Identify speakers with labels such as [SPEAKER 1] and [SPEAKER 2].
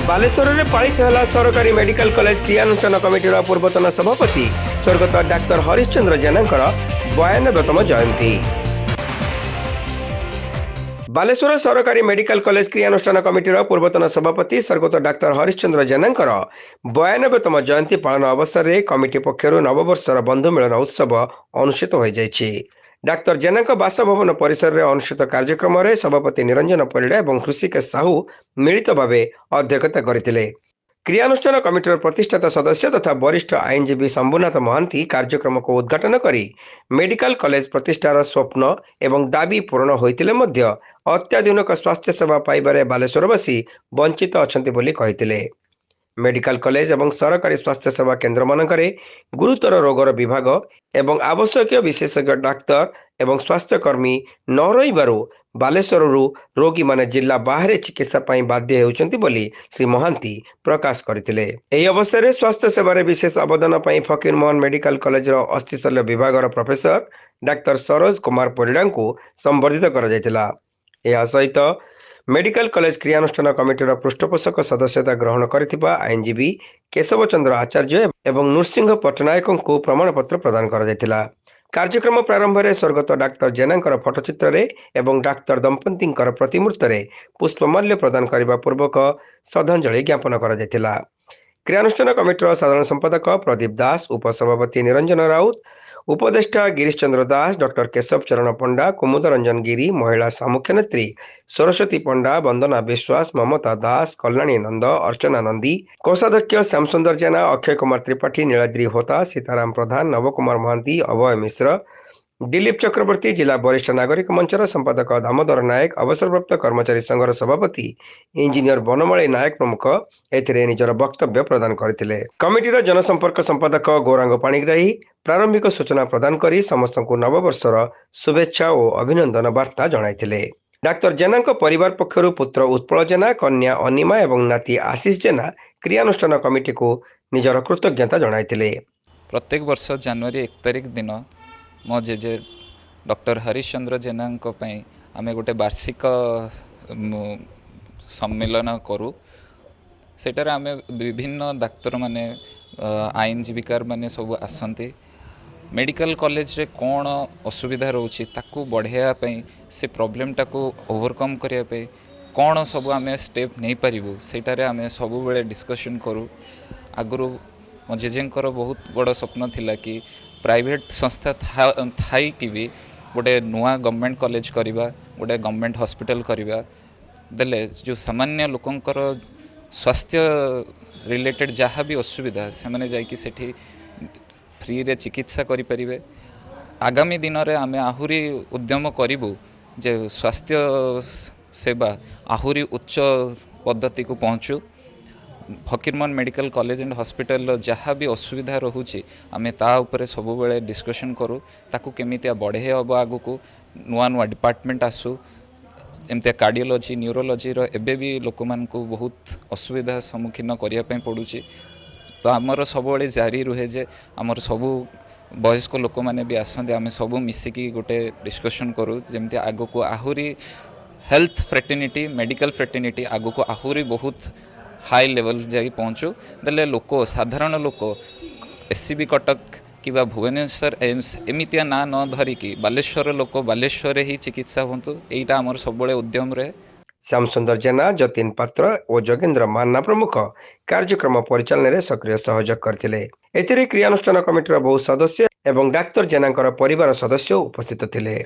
[SPEAKER 1] बालेश्वर में पालित है सरकारी मेडिकल कॉलेज क्रियानुष्ठान कमिटीर पूर्वतन सभापति स्वर्गत डाक्तर हरिश्चंद्र जेना 92तम जयंती। बालेश्वर सरकारी मेडिकल कॉलेज क्रियानुष्ठान कमिटीर पूर्वतन सभापति स्वर्गत डाक्तर हरिश्चंद्र जेना 92तम जयंती पालन अवसर में कमिटी पक्षर नववर्षर बंधु मिलन उत्सव अनुष्ठित हो जाइछि। डाक्तर जेना बासभवन परिसर में अनुष्ठित कार्यक्रम में सभापति निरंजन परिड़ा और कृषिकेश साहू मिलित भाव अध्यक्षता करथिले। क्रियानुष्ठान कमिटीर प्रतिष्ठाता सदस्य तथा वरिष्ठ आईनजीवी शंभुनाथ महांती कार्यक्रम को उद्घाटन करी मेडिकल कॉलेज प्रतिष्ठार स्वप्न एवं दाबी पूरण होइतिले मध्य अत्याधुनिक स्वास्थ्य सेवा पाइबारे बालेश्वरवासी वंचित अछंती बोली कहितिले। मेडिकल कॉलेज एवं सरकारी स्वास्थ्य सेवा केन्द्र मानकरे गुरुतर रोगर विभाग एवं आवश्यक विशेषज्ञ डाक्तर एवं स्वास्थ्यकर्मी न रहिबारु बालेश्वर रोगी माने जिला बाहर चिकित्सा पाई बाध्य हेउचंती बोली श्री महांती प्रकाश करथिले। एही अवसर में स्वास्थ्य सेवारे विशेष अवदान पाई फकीरमोहन मेडिकल कॉलेज अस्थिशल्य विभाग प्रोफेसर डाक्तर सरोज कुमार परिड़ा को संबर्धित कर जायतिला। एहा सहित मेडिकल कॉलेज क्रियानुष्ठान कमिटीर पृष्ठपोषक सदस्यता ग्रहण करथिबा आईनजीवी केशव चंद्र आचार्य एवं नृसिंह पट्टनायक को प्रमाणपत्र प्रदान कर जायतिला। कार्यक्रम प्रारंभ में स्वर्गत डाक्तर जेना फटोचित्र रे एवं डाक्तर दंपति प्रतिमूर्त पुष्पमाल्य प्रदान करने पूर्वक श्रद्धांजलि ज्ञापन कर जायतिला। क्रियानुष्ठान कमिटीर साधारण संपादक प्रदीप दास, उपसभापति निरंजन राउत, उपदेष्टा गिरीश चंद्र दास, डॉक्टर केशव चरण पंडा, कुमुद रंजन गिरी, महिला सामुख्य नेत्री सरस्वती पंडा, वंदना विश्वास, ममता दास, कल्याणी नंद, अर्चना नंदी, कोषाध्यक्ष श्याम सुंदर जेना, अक्षय कुमार त्रिपाठी, नीलाद्री होता, सीताराम प्रधान, नवकुमार महांती, अभय मिश्र, दिलीप चक्रवर्ती, जिला वरिष्ठ नागरिक मंचर संपादक दामोदर नायक, अवसरप्राप्त कर्मचारी संघर सभापति इंजीनियर बनमाली नायक प्रमुख एथिरे निजर वक्तव्य प्रदान करथिले। कमिटीर जनसंपर्क संपादक गौरांग पाणिग्राही प्रारंभिक सूचना प्रदान करी समस्त को नववर्षर शुभेच्छा और अभिनंदन वार्ता जणाइथिले। डाक्तर जेना परिवार पक्षर पुत्र उत्पल जेना, कन्या अनिमा एवं नाती आशीष जेना क्रियानुष्ठान कमिटी को निजर कृतज्ञता जणाइथिले।
[SPEAKER 2] प्रत्येक वर्ष जनवरी 1 तारिख दिन मो जेजे डॉक्टर हरिश्चंद्र जेना आमे गोटे वार्षिक सम्मेलन करूँ। सेटार आमे विभिन्न डाक्तर माने आईनजीविकार माने सब आसंती। मेडिकल कॉलेज रे कौन असुविधा रोची ताकू बढ़ाया से प्रॉब्लम टाकू ओवरकम करिया पे कौन सब आमे स्टेप नहीं पारिबु सेटारे आमे सब बेले डिस्कशन करूँ। आगुरु मो जेजेंकर बहुत बड़ स्वप्न थिला कि प्राइवेट संस्था थाई कि भी गोटे नुआ गवर्नमेंट कॉलेज करवा, गोटे गवर्नमेंट हॉस्पिटल करवा देले जो सामान्य लोकंकर स्वास्थ्य रिलेटेड जहाँ भी असुविधा से माने जाइकी सेठी फ्री रे चिकित्सा करि परिबे। आगामी दिन रे आमे आहुरी उद्यम करिबु जे स्वास्थ्य सेवा आहुरी उच्च पद्धति को पहुँचू। Fakirmohan medical college and hospital जहाँ भी असुविधा रोचे आमे ता उपरे सब बेले डिस्कशन करूँ। ताकू केमितिया बढ़े हम आगु को नुआ नुआ डिपार्टमेंट आसू एमती कार्डियोलॉजी न्यूरोलॉजी रो एबे भी लोक मान को बहुत असुविधा सम्मुखीन करिया पय पड़ुची। तो आमर सब बेले जारी रुहे जे आमर सब वयस्क लोक मैंने भी आसते आम सब मिसिकी गोटे डिस्कशन करूँ जमती आगु को आहुरी हेल्थ फ्रेटर्निटी मेडिकल फ्रेटर्निटी आगु को आहुरी बहुत हाई लेवल जाई पहुँचू देले लोक साधारण लोक एससीबी कटक कि भुवनेश्वर एम्स एमितिया ना न धरिकी बालेश्वर लोक बालेश्वर ही चिकित्सा होंतु एटा आमर सब उद्यम रहे।
[SPEAKER 1] श्याम सुंदर जेना, जतिन पात्र और जोगेंद्र मान्ना प्रमुख कार्यक्रम परिचालन में सक्रिय सहयोग करथिले। एथिरे क्रियानुष्ठान कमिटीर बहु सदस्य एवं डाक्तर जेना परिवार सदस्य उपस्थित थिले।